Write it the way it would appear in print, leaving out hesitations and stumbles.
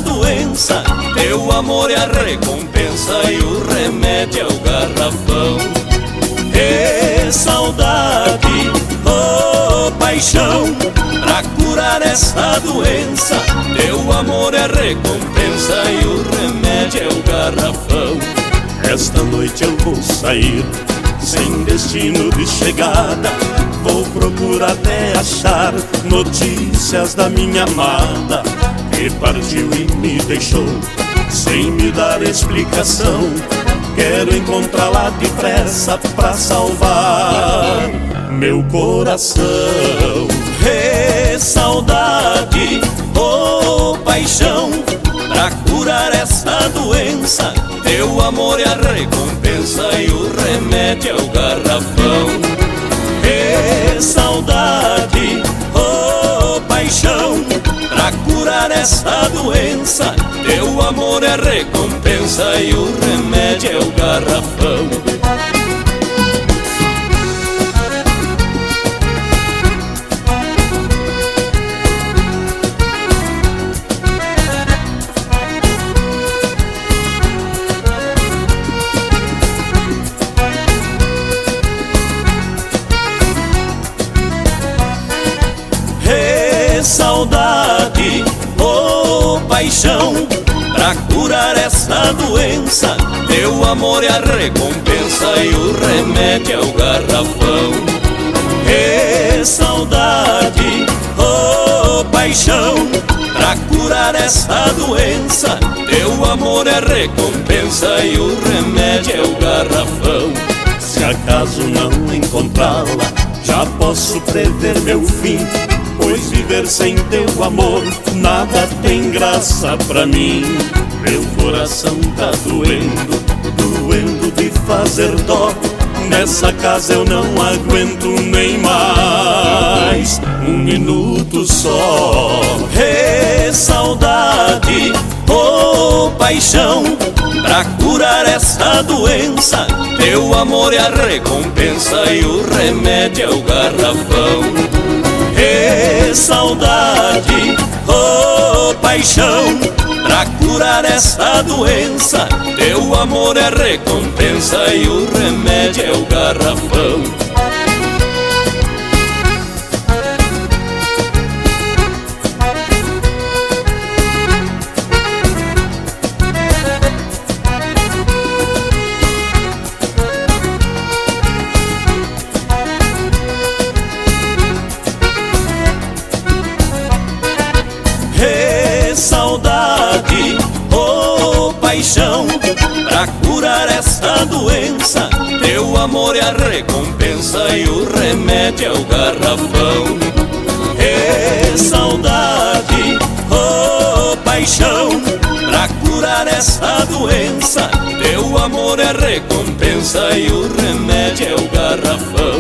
doença. Teu amor é a recompensa e o remédio é o garrafão. E saudade, oh paixão, pra curar essa doença. Teu amor é a recompensa e o remédio é o garrafão. Esta noite eu vou sair sem destino de chegada. Vou procurar até achar notícias da minha amada, que partiu e me deixou sem me dar explicação. Quero encontrá-la depressa pra salvar meu coração. Hey, saudade, oh paixão, pra curar essa doença. Teu amor é a recompensa e o remédio é o garrafão. Hey, saudade, oh paixão, pra curar essa doença. Teu amor é a recompensa e o remédio é o garrafão. Saudade, oh paixão, pra curar essa doença. Teu amor é a recompensa e o remédio é o garrafão. E saudade, oh paixão, pra curar essa doença. Teu amor é a recompensa e o remédio é o garrafão. Se acaso não encontrá-la, já posso prever meu fim, pois viver sem teu amor nada tem graça pra mim. Meu coração tá doendo, doendo de fazer dó. Nessa casa eu não aguento nem mais um minuto só. Hey, saudade, oh paixão, pra curar essa doença. Teu amor é a recompensa e o remédio é o garrafão. E saudade, oh paixão, pra curar essa doença. Teu amor é a recompensa e o remédio é o garrafão. Saudade, oh paixão, pra curar essa doença. Teu amor é a recompensa e o remédio é o garrafão. E saudade, oh paixão, pra curar essa doença. Teu amor é a recompensa e o remédio é o garrafão.